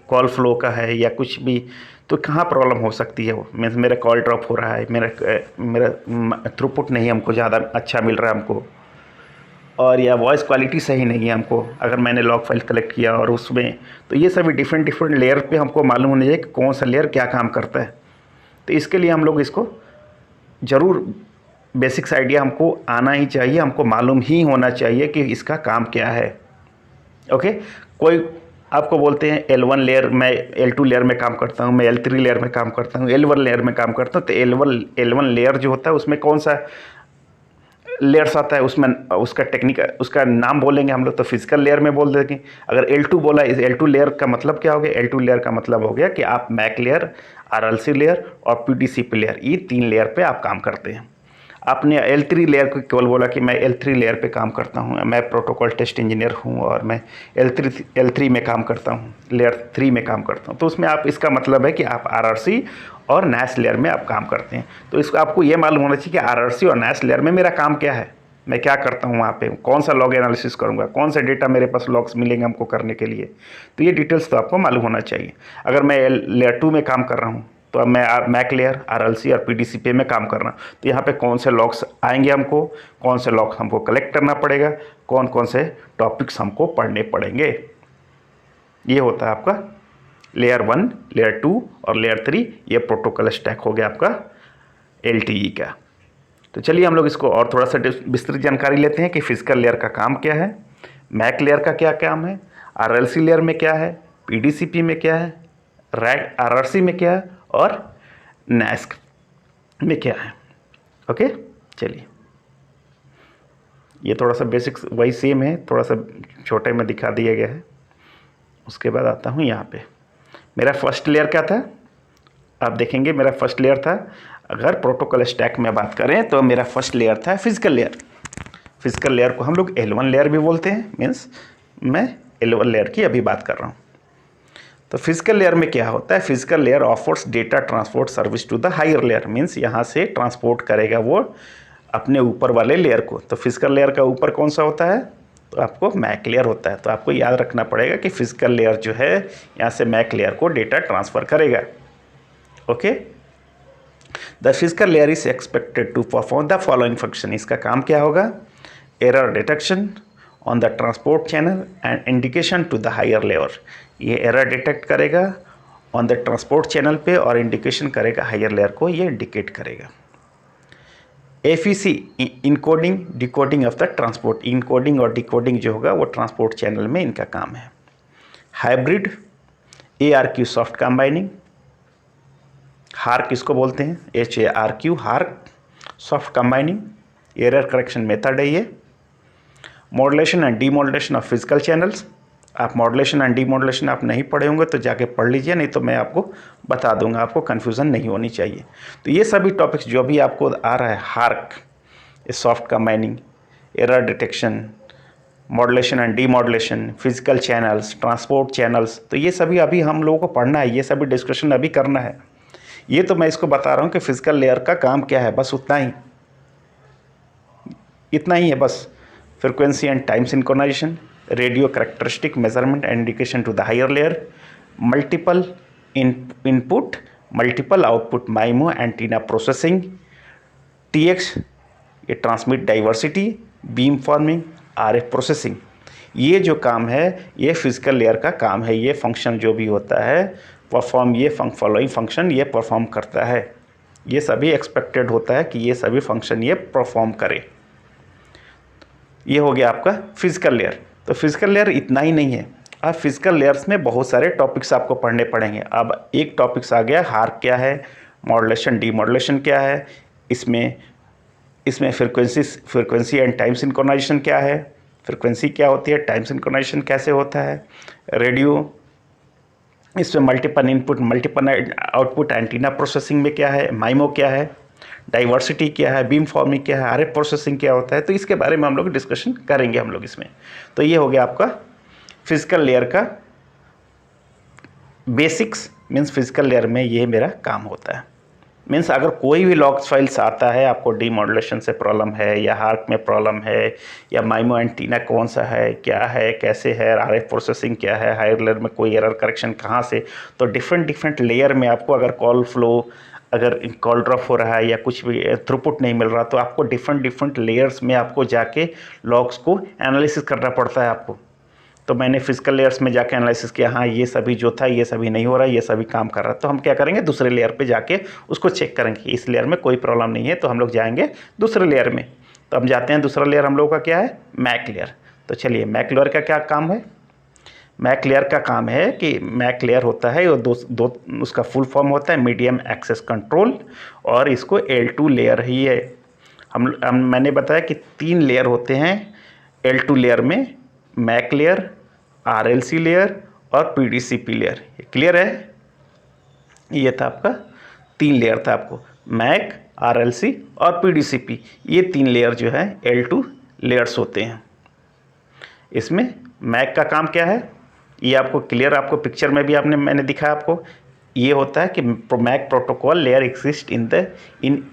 कॉल फ्लो का है, या कुछ भी, तो कहाँ प्रॉब्लम हो सकती है। वो मीन्स मेरा कॉल ड्रॉप हो रहा है, मेरा थ्रूपुट नहीं हमको ज़्यादा अच्छा मिल रहा है हमको, और या वॉइस क्वालिटी सही नहीं है हमको, अगर मैंने लॉग फाइल कलेक्ट किया और उसमें, तो ये सभी डिफरेंट लेयर पे हमको मालूम होना चाहिए कि कौन सा लेयर क्या काम करता है। तो इसके लिए हम लोग इसको ज़रूर बेसिक्स आइडिया हमको आना ही चाहिए, हमको मालूम ही होना चाहिए कि इसका काम क्या है, ओके। कोई आपको बोलते हैं L1 लेयर, मैं L2 लेयर में काम करता हूँ, मैं L3 लेयर में काम करता हूँ, L1 लेयर में काम करता हूँ, तो L1 लेयर जो होता है उसमें कौन सा लेयर्स आता है, उसमें उसका टेक्निक, उसका नाम बोलेंगे हम लोग, तो फिजिकल लेयर में बोल देंगे। अगर L2 बोला, इस L2 लेयर का मतलब क्या हो गया, L2 लेयर का मतलब हो गया कि आप मैक लेयर, RLC लेयर और PDCP लेयर, ये 3 लेयर पे आप काम करते हैं। आपने L3 लेयर को केवल बोला कि मैं L3 लेयर पे काम करता हूँ, मैं प्रोटोकॉल टेस्ट इंजीनियर हूँ और मैं L3 में काम करता हूँ, लेयर 3 में काम करता हूँ, तो उसमें आप, इसका मतलब है कि आप RRC और NAS लेयर में आप काम करते हैं। तो इसको आपको ये मालूम होना चाहिए कि RRC और NAS लेयर में मेरा काम क्या है, मैं क्या करता हूँ वहाँ पे, कौन सा लॉग एनालिसिस करूँगा, कौन सा डेटा मेरे पास लॉग्स मिलेंगे हमको करने के लिए, तो ये डिटेल्स तो आपको मालूम होना चाहिए। अगर मैं लेयर 2 में काम कर रहा हूँ, तो अब मैं मैक लेयर, RLC और PDCP में काम कर रहा हूँ, तो यहाँ पे कौन से लॉग्स आएंगे हमको, कौन से लॉग्स हमको कलेक्ट करना पड़ेगा, कौन कौन से टॉपिक्स हमको पढ़ने पड़ेंगे, ये होता है आपका लेयर 1, लेयर 2 और लेयर 3। ये प्रोटोकॉल स्टैक हो गया आपका LTE का। तो चलिए हम लोग इसको और थोड़ा सा विस्तृत जानकारी लेते हैं कि फिजिकल लेयर का काम क्या है, मैक लेयर का क्या काम है, RLC लेयर में क्या है, PDCP में क्या है, RRC में क्या है और NAS में क्या है, ओके। चलिए ये थोड़ा सा बेसिक्स वही सेम है, थोड़ा सा छोटे में दिखा दिया गया है। उसके बाद आता हूँ यहाँ पे। मेरा फर्स्ट लेयर क्या था, आप देखेंगे मेरा फर्स्ट लेयर था, अगर प्रोटोकॉल स्टैक में बात करें तो मेरा फर्स्ट लेयर था फिजिकल लेयर। फिजिकल लेयर को हम लोग L1 लेयर भी बोलते हैं, मीन्स मैं L1 लेयर की अभी बात कर रहा हूँ। तो फिजिकल लेयर में क्या होता है, physical layer offers data transport service to the higher layer, means यहाँ से ट्रांसपोर्ट करेगा वो अपने ऊपर वाले लेयर को। तो फिजिकल लेयर का ऊपर कौन सा होता है, तो आपको मैक लेयर होता है। तो आपको याद रखना पड़ेगा कि फिजिकल लेयर जो है यहाँ से मैक लेयर को डेटा ट्रांसफ़र करेगा। Okay, the physical layer is expected to perform the following function. इसका काम क्या होगा, error detection on the transport channel and indication to the higher layer. ये एरर डिटेक्ट करेगा ऑन द ट्रांसपोर्ट चैनल पे और indication करेगा हायर लेयर को, ये इंडिकेट करेगा। FEC encoding decoding of the transport, encoding और डिकोडिंग जो होगा वो ट्रांसपोर्ट चैनल में इनका काम है। Hybrid ARQ soft combining, hark इसको बोलते हैं, HARQ hark soft combining, error correction method है ये। Modulation and demodulation of physical channels, आप मॉड्यूलेशन एंड डीमॉड्यूलेशन आप नहीं पढ़े होंगे तो जाके पढ़ लीजिए, नहीं तो मैं आपको बता दूंगा, आपको कन्फ्यूज़न नहीं होनी चाहिए। तो ये सभी टॉपिक्स जो भी आपको आ रहा है, hark, soft combining, error detection, modulation and demodulation, physical channels, transport channels, तो ये सभी अभी हम लोगों को पढ़ना है, ये सभी डिस्कशन अभी करना है। ये तो मैं इसको बता रहा हूँ कि फिजिकल लेयर का काम क्या है, बस उतना ही, इतना ही है बस। Frequency and time synchronization, radio characteristic measurement and indication to the higher layer, multiple input multiple output MIMO antenna processing, TX ये transmit diversity, beam forming, RF processing. ये जो काम है ये फिजिकल लेयर का काम है। ये फंक्शन जो भी होता है परफॉर्म, ये फॉलोइंग फंक्शन ये परफॉर्म करता है। ये सभी एक्सपेक्टेड होता है कि ये सभी फंक्शन ये परफॉर्म करे। ये हो गया आपका फिजिकल लेयर। तो फिजिकल लेयर इतना ही नहीं है, अब फिजिकल लेयर्स में बहुत सारे टॉपिक्स आपको पढ़ने पड़ेंगे। अब एक टॉपिक्स आ गया हार्क क्या है, मॉड्यूलेशन डीमॉड्यूलेशन क्या है, इसमें फ्रीक्वेंसी एंड टाइम सिंक्रोनाइजेशन क्या है, फ्रीक्वेंसी क्या होती है, टाइम सिंक्रोनाइजेशन कैसे होता है, रेडियो, इसमें multiple input multiple output antenna processing में क्या है, माइमो क्या है, डाइवर्सिटी क्या है, बीम फॉर्मिंग क्या है, RF प्रोसेसिंग क्या होता है। तो इसके बारे में हम लोग डिस्कशन करेंगे हम लोग इसमें। तो ये हो गया आपका फिजिकल लेयर का बेसिक्स, मीन्स फिजिकल लेयर में ये मेरा काम होता है। मीन्स अगर कोई भी लॉग्स फाइल्स आता है, आपको डीमॉड्यूलेशन से प्रॉब्लम है या हार्क में प्रॉब्लम है या माइमो एंटीना कौन सा है, क्या है, कैसे है, RF प्रोसेसिंग क्या है, हायर लेयर में कोई एरर करेक्शन कहाँ से, तो डिफरेंट लेयर में आपको अगर कॉल फ्लो, अगर कॉल ड्रॉप हो रहा है या कुछ भी थ्रूपुट नहीं मिल रहा, तो आपको डिफरेंट लेयर्स में आपको जाके लॉग्स को एनालिसिस करना पड़ता है आपको। तो मैंने फिजिकल लेयर्स में जाके एनालिसिस किया, हाँ ये सभी जो था ये सभी नहीं हो रहा है, ये सभी काम कर रहा है। तो हम क्या करेंगे, दूसरे लेयर पे जाके उसको चेक करेंगे, इस लेयर में कोई प्रॉब्लम नहीं है, तो हम लोग जाएंगे दूसरे लेयर में। तो हम जाते हैं, दूसरा लेयर हम लोगों का क्या है, मैक लेयर। तो चलिए मैक लेयर का क्या काम है। मैक लेयर का काम है कि मैक लेयर होता है वो दो उसका फुल फॉर्म होता है मीडियम एक्सेस कंट्रोल, और इसको L2 लेयर ही है। मैंने बताया कि 3 लेयर होते हैं L2 लेयर में, मैक लेयर, RLC लेयर और PDCP लेयर। ये क्लियर है, ये था आपका 3 लेयर था आपको, मैक, RLC और PDCP, ये 3 लेयर जो है L2 लेयर्स होते हैं। इसमें मैक का काम क्या है, ये आपको क्लियर, आपको पिक्चर में भी मैंने दिखाया आपको। ये होता है कि MAC protocol layer exist in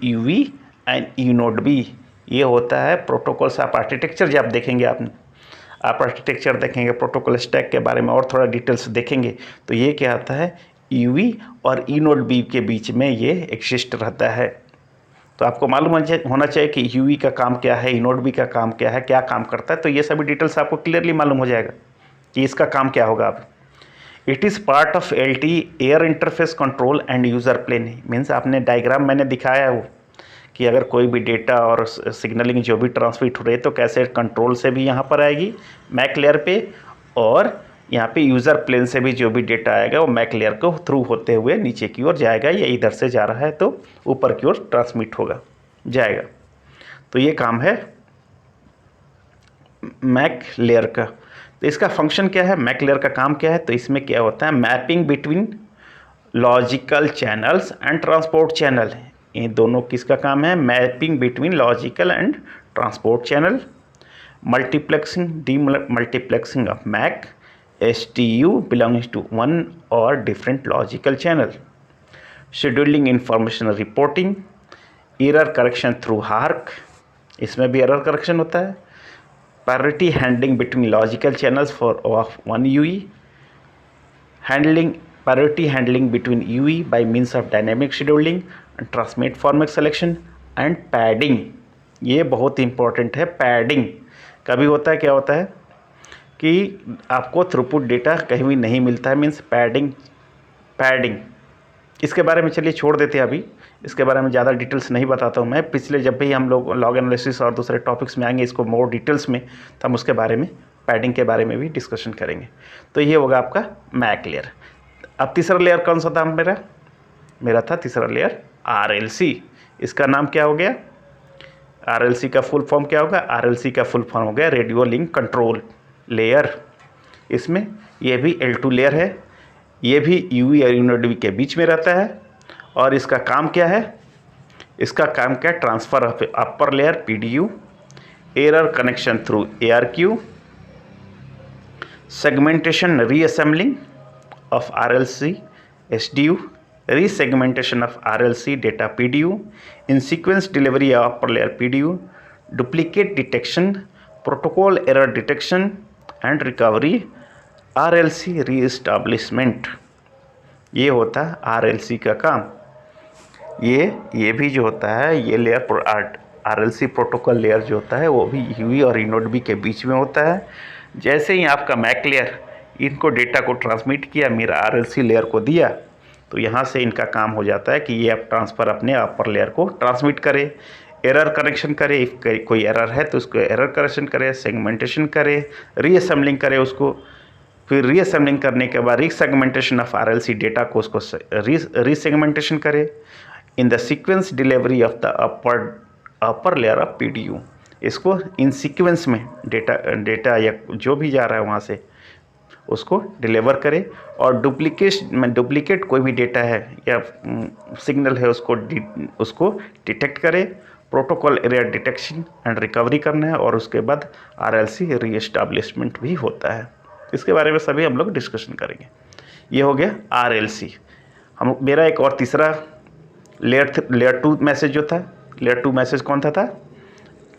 UV and UNOD-B। ये होता है प्रोटोकॉल्स। आप आर्किटेक्चर जब देखेंगे, आप आर्किटेक्चर देखेंगे, प्रोटोकॉल स्टैक के बारे में और थोड़ा डिटेल्स देखेंगे, तो ये क्या होता है, UV और UNOD-B के बीच में ये एग्जिस्ट रहता है। तो आपको मालूम होना चाहिए कि UV का काम क्या है, UNOD-B का काम क्या है, क्या काम करता है। तो ये सभी डिटेल्स आपको क्लियरली मालूम हो जाएगा कि इसका काम क्या होगा। अब it is part of LTE air interface control and user plane. Means आपने डायग्राम मैंने दिखाया है वो, कि अगर कोई भी डेटा और सिग्नलिंग जो भी ट्रांसमिट हो रही है तो कैसे कंट्रोल से भी यहाँ पर आएगी मैक लेयर पे, और यहाँ पे यूज़र प्लेन से भी जो भी डेटा आएगा वो मैक लेयर को थ्रू होते हुए नीचे की ओर जाएगा, या इधर से जा रहा है तो ऊपर की ओर ट्रांसमिट होगा जाएगा। तो ये काम है मैक लेयर का। तो इसका फंक्शन क्या है, मैक लेयर का काम क्या है, तो इसमें क्या होता है, mapping between logical channels and transport channel. ये दोनों किसका काम है, mapping between logical and transport channel, multiplexing demultiplexing of MAC STU belongs to one or different logical channel, scheduling information reporting, error correction through HARC, इसमें भी error correction होता है, priority handling between logical channels for of one UE, priority handling between UE by means of dynamic scheduling and transmit format selection and padding। ये बहुत important है, padding कभी होता है, क्या होता है कि आपको थ्रूपुट डेटा कहीं भी नहीं मिलता है, मीन्स पैडिंग इसके बारे में चलिए छोड़ देते हैं, अभी इसके बारे में ज़्यादा डिटेल्स नहीं बताता हूँ मैं। पिछले जब भी हम लोग लॉग एनालिसिस और दूसरे टॉपिक्स में आएंगे इसको मोर डिटेल्स में, तो हम उसके बारे में पैडिंग के बारे में भी डिस्कशन करेंगे। तो ये होगा आपका मैक लेयर। अब तीसरा लेयर कौन सा था मेरा था तीसरा लेयर RLC। इसका नाम क्या हो गया, RLC का फुल फॉर्म क्या होगा, RLC का फुल फॉर्म हो गया रेडियो लिंक कंट्रोल लेयर। इसमें ये भी L2 लेयर है, ये भी UE और UNOD के बीच में रहता है, और इसका काम क्या है, इसका काम क्या है, transfer of upper layer PDU, error connection through ARQ, segmentation reassembling of RLC SDU, resegmentation of RLC data PDU, in sequence delivery of upper layer PDU, duplicate detection, protocol error detection and recovery, RLC reestablishment। ये होता है RLC का काम। ये भी जो होता है, ये लेयर RLC प्रोटोकॉल लेयर जो होता है वो भी UE और UNOD के बीच में होता है। जैसे ही आपका मैक लेयर इनको डेटा को ट्रांसमिट किया, मेरा RLC लेयर को दिया, तो यहाँ से इनका काम हो जाता है कि ये अब ट्रांसफ़र अपने अपर लेयर को ट्रांसमिट करे, एरर करेक्शन करे, इफ कोई एरर है तो उसको एरर करेक्शन करे, सेगमेंटेशन करे, रीअसेंबलिंग करे उसको, फिर रीअसेंबलिंग करने के बाद रीसेगमेंटेशन ऑफ RLC डेटा को उसको रीसेगमेंटेशन करे, in the sequence delivery of the upper layer of PDU। इसको इन सीक्वेंस में डेटा या जो भी जा रहा है वहाँ से उसको डिलीवर करे, और डुप्लीकेट कोई भी डेटा है या सिग्नल है उसको डिटेक्ट करे, protocol error detection and recovery करना है, और उसके बाद RLC रीएस्टैब्लिशमेंट भी होता है। इसके बारे में सभी हम लोग डिस्कशन करेंगे। ये हो गया RLC। मेरा एक और तीसरा लेयर 2 मैसेज जो था, लेयर 2 मैसेज कौन था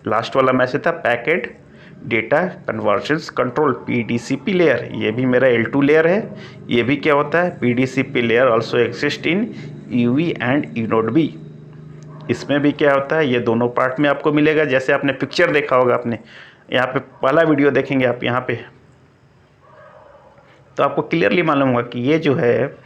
लास्ट वाला मैसेज था packet data convergence control PDCP layer. ये भी मेरा L2 लेयर है। ये भी क्या होता है, PDCP layer also exist in UE and UNOD। इसमें भी क्या होता है, ये दोनों पार्ट में आपको मिलेगा। जैसे आपने पिक्चर देखा होगा, आपने यहाँ पे पहला वीडियो देखेंगे आप यहाँ पे, तो आपको क्लियरली मालूम होगा कि ये जो है,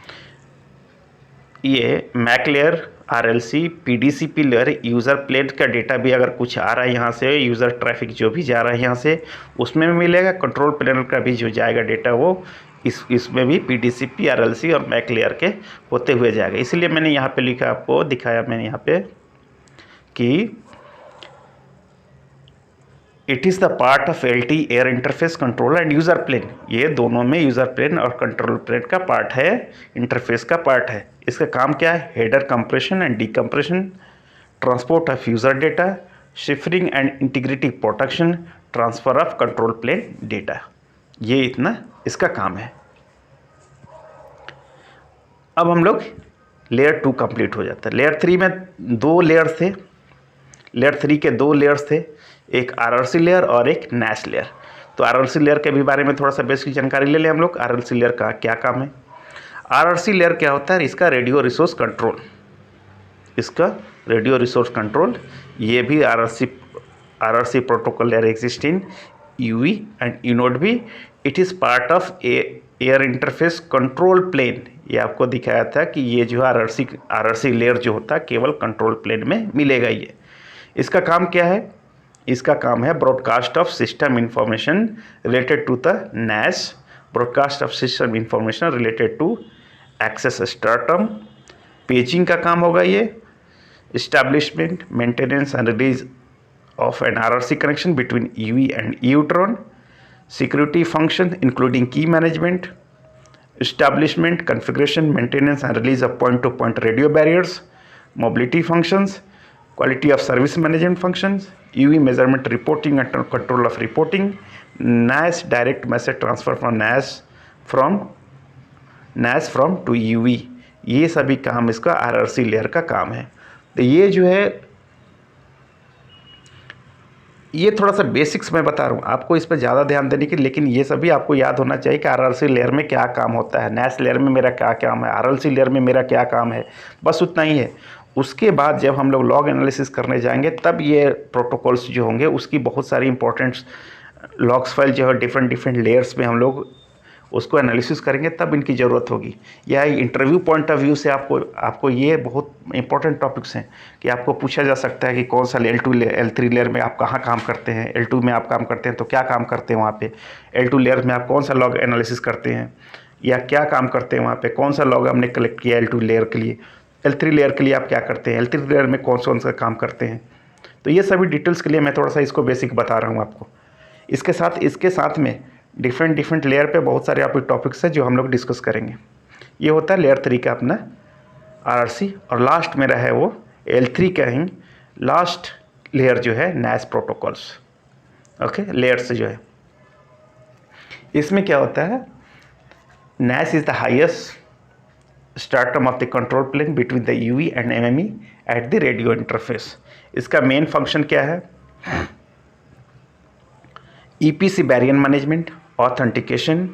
ये MAC layer RLC PDCP layer, user plane का डेटा भी अगर कुछ आ रहा है यहाँ से, यूज़र ट्रैफिक जो भी जा रहा है यहाँ से, उसमें भी मिलेगा। कंट्रोल पैनल का भी जो जाएगा डेटा वो इसमें भी PDCP RLC और मैक लेयर के होते हुए जाएगा। इसलिए मैंने यहाँ पे लिखा, आपको दिखाया मैंने यहाँ पे कि it is the part of LT air interface controller and user plane. ये दोनों में यूज़र प्लेन और कंट्रोल प्लेन का पार्ट है, इंटरफेस का पार्ट है। इसका काम क्या है, header compression and decompression, transport of user data, shifting and integrity protection, transfer of control plane data. ये इतना इसका काम है। अब हम लोग लेयर 2 कंप्लीट हो जाता है। लेयर 3 में 2 लेयर्स थे, लेयर 3 के 2 लेयर्स थे, एक RRC लेयर और एक NAS लेयर। तो RRC लेयर के भी बारे में थोड़ा सा बेसिक जानकारी ले लें हम लोग। RRC लेयर का क्या काम है, RRC लेयर क्या होता है, इसका रेडियो रिसोर्स कंट्रोल, इसका रेडियो रिसोर्स कंट्रोल। ये भी RRC protocol layer exist in UE and UNOD। It is part of air interface control plane. ये आपको दिखाया था कि ये जो RRC लेयर जो होता है केवल कंट्रोल प्लेन में मिलेगा। ये इसका काम क्या है, इसका काम है broadcast of system information related to the NAS, broadcast of system information related to access stratum, paging का काम होगा ये, establishment, maintenance and release of an RRC connection between UE and EUTRON, security function including key management, establishment, configuration, maintenance and release of point-to-point radio barriers, mobility functions, quality of service management functions, UV measurement reporting and control of reporting, NAS direct message transfer from NAS from to UV, ये सभी काम इसका RRC layer का काम है। तो ये जो है ये थोड़ा सा बेसिक्स मैं बता रहा हूँ आपको, इस पर ज़्यादा ध्यान देने की, लेकिन ये सभी आपको याद होना चाहिए कि RRC लेयर में क्या काम होता है, NAS लेयर में मेरा क्या काम है, RLC लेयर में मेरा क्या काम है, बस उतना ही है। उसके बाद जब हम लोग लॉग एनालिसिस करने जाएंगे तब ये प्रोटोकॉल्स जो होंगे उसकी बहुत सारी इंपॉर्टेंट लॉग्स फाइल जो है डिफरेंट लेयर्स में हम लोग उसको एनालिसिस करेंगे, तब इनकी ज़रूरत होगी। या इंटरव्यू पॉइंट ऑफ व्यू से आपको ये बहुत इंपॉर्टेंट टॉपिक्स हैं कि आपको पूछा जा सकता है कि कौन सा L2 L3 लेयर में आप कहाँ काम करते हैं, L2 में आप काम करते हैं तो क्या काम करते हैं वहाँ पे, L2 लेयर में आप कौन सा लॉग एनालिसिस करते हैं या क्या काम करते हैं वहाँ पे, कौन सा लॉग हमने कलेक्ट किया L2 लेयर के लिए, L3 लेयर के लिए आप क्या करते हैं, L3 लेयर में कौन सा काम करते हैं। तो ये सभी डिटेल्स के लिए मैं थोड़ा सा इसको बेसिक बता रहा हूँ आपको। इसके साथ में डिफरेंट लेयर पे बहुत सारे आपके टॉपिक्स हैं जो हम लोग डिस्कस करेंगे। ये होता है लेयर 3 का अपना RRC, और लास्ट मेरा है वो L3 का ही लास्ट लेयर जो है NAS प्रोटोकॉल्स। ओके, लेयर्स जो है इसमें क्या होता है, NAS is the highest stratum of the control plane between the UV and MME at the radio interface. इसका मेन फंक्शन क्या है, EPC bearer management, authentication,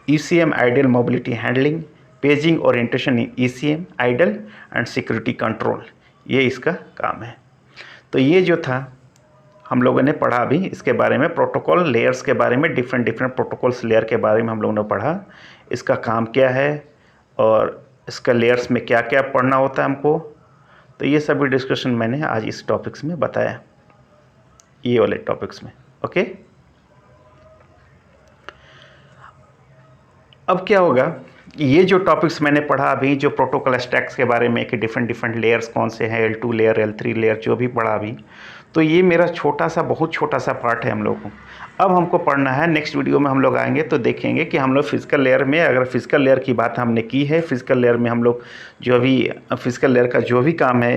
ECM idle mobility handling, paging orientation ECM idle and security control, ये इसका काम है। तो ये जो था हम लोगों ने पढ़ा अभी इसके बारे में, प्रोटोकॉल लेयर्स के बारे में, डिफरेंट प्रोटोकॉल्स लेयर के बारे में हम लोगों ने पढ़ा, इसका काम क्या है और इसका लेयर्स में क्या क्या पढ़ना होता है हमको। तो ये सभी डिस्कशन मैंने आज इस टॉपिक्स में बताया, ये वाले टॉपिक्स में। ओके, अब क्या होगा, ये जो टॉपिक्स मैंने पढ़ा अभी, जो प्रोटोकॉल स्टैक्स के बारे में कि डिफरेंट लेयर्स कौन से हैं, L2 लेयर L3 लेयर जो भी पढ़ा अभी, तो ये मेरा बहुत छोटा सा पार्ट है हम लोगों को। अब हमको पढ़ना है, नेक्स्ट वीडियो में हम लोग आएंगे तो देखेंगे कि हम लोग फिजिकल लेयर में, अगर फिजिकल लेयर की बात हमने की है, फिजिकल लेयर में हम लोग जो भी फिजिकल लेयर का जो भी काम है,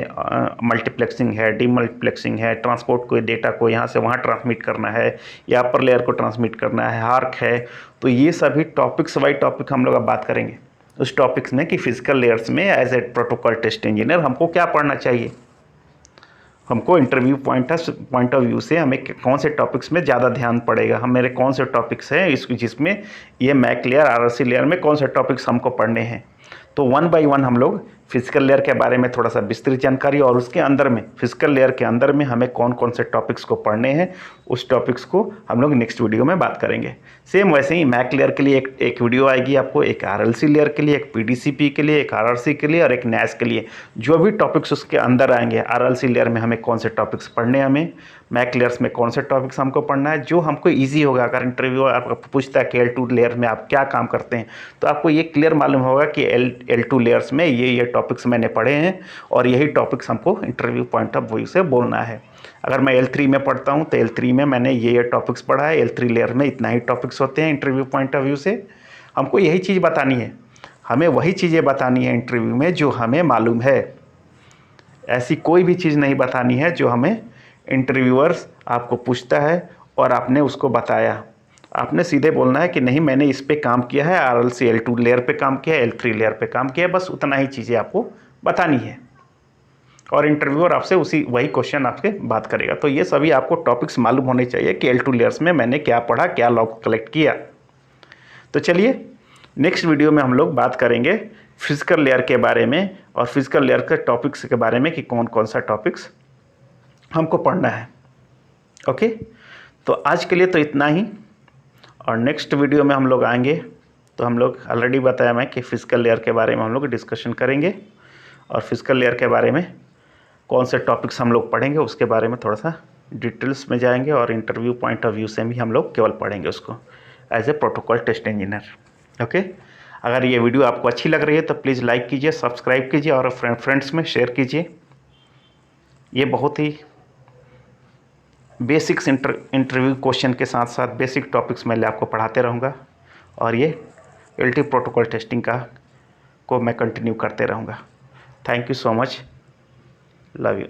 मल्टीप्लेक्सिंग है, डीमल्टीप्लेक्सिंग है, ट्रांसपोर्ट को डेटा को यहाँ से वहाँ ट्रांसमिट करना है या अपर लेयर को ट्रांसमिट करना है, हार्क है, तो ये सभी टॉपिक्स बाई टॉपिक हम लोग अब बात करेंगे उस टॉपिक्स में कि फिजिकल लेयर्स में as a protocol test engineer हमको क्या पढ़ना चाहिए, हमको इंटरव्यू पॉइंट ऑफ व्यू से हमें कौन से टॉपिक्स में ज़्यादा ध्यान पड़ेगा, हम मेरे कौन से टॉपिक्स हैं जिसमें ये मैक लेयर RRC लेयर में कौन से टॉपिक्स हमको पढ़ने हैं। तो 1 बाय 1 हम लोग फिजिकल लेयर के बारे में थोड़ा सा विस्तृत जानकारी, और उसके अंदर में फिजिकल लेयर के अंदर में हमें कौन कौन से टॉपिक्स को पढ़ने हैं, उस टॉपिक्स को हम लोग नेक्स्ट वीडियो में बात करेंगे। सेम वैसे ही मैक लेयर के लिए एक वीडियो आएगी आपको, एक RLC लेयर के लिए, एक PDCP के लिए, एक RRC के लिए और एक NAS के लिए। जो भी टॉपिक्स उसके अंदर आएंगे, RLC लेयर में हमें कौन से टॉपिक्स पढ़ने हैं, हमें मैक लेयर्स में कौन से टॉपिक्स हमको पढ़ना है, जो हमको ईजी होगा। अगर इंटरव्यू आपको पूछता है कि L2 लेयर में आप क्या काम करते हैं, तो आपको ये क्लियर मालूम होगा कि L2 लेयर्स में ये टॉपिक्स मैंने पढ़े हैं और यही टॉपिक्स हमको इंटरव्यू पॉइंट ऑफ व्यू से बोलना है। अगर मैं L3 में पढ़ता हूँ तो L3 में मैंने ये टॉपिक्स पढ़ा है, L3 लेयर में इतना ही टॉपिक्स होते हैं इंटरव्यू पॉइंट ऑफ व्यू से। हमको यही चीज़ बतानी है, हमें वही चीज़ें बतानी है इंटरव्यू में जो हमें मालूम है। ऐसी कोई भी चीज़ नहीं बतानी है जो हमें इंटरव्यूअर्स आपको पूछता है और आपने उसको बताया। आपने सीधे बोलना है कि नहीं मैंने इस पे काम किया है, RLC L2 लेयर पे काम किया है, L3 लेयर पे काम किया है, बस उतना ही चीज़ें आपको बतानी है और इंटरव्यूअर आपसे वही क्वेश्चन आपसे बात करेगा। तो ये सभी आपको टॉपिक्स मालूम होने चाहिए कि L2 लेयर्स में मैंने क्या पढ़ा, क्या लॉग कलेक्ट किया। तो चलिए नेक्स्ट वीडियो में हम लोग बात करेंगे फिजिकल लेयर के बारे में और फिजिकल लेयर के टॉपिक्स के बारे में कि कौन कौन सा टॉपिक्स हमको पढ़ना है। ओके, तो आज के लिए तो इतना ही, और नेक्स्ट वीडियो में हम लोग आएंगे तो हम लोग ऑलरेडी बताया मैं कि फिजिकल लेयर के बारे में हम लोग डिस्कशन करेंगे और फिजिकल लेयर के बारे में कौन से टॉपिक्स हम लोग पढ़ेंगे उसके बारे में थोड़ा सा डिटेल्स में जाएंगे और इंटरव्यू पॉइंट ऑफ व्यू से भी हम लोग केवल पढ़ेंगे उसको as a protocol test engineer. Okay, अगर ये वीडियो आपको अच्छी लग रही है तो प्लीज़ लाइक कीजिए, सब्सक्राइब कीजिए और फ्रेंड्स में शेयर कीजिए। ये बहुत ही बेसिक्स इंटरव्यू क्वेश्चन के साथ साथ बेसिक टॉपिक्स मैं आपको पढ़ाते रहूँगा और ये एलटी प्रोटोकॉल टेस्टिंग को मैं कंटिन्यू करते रहूँगा। Thank you so much, love you.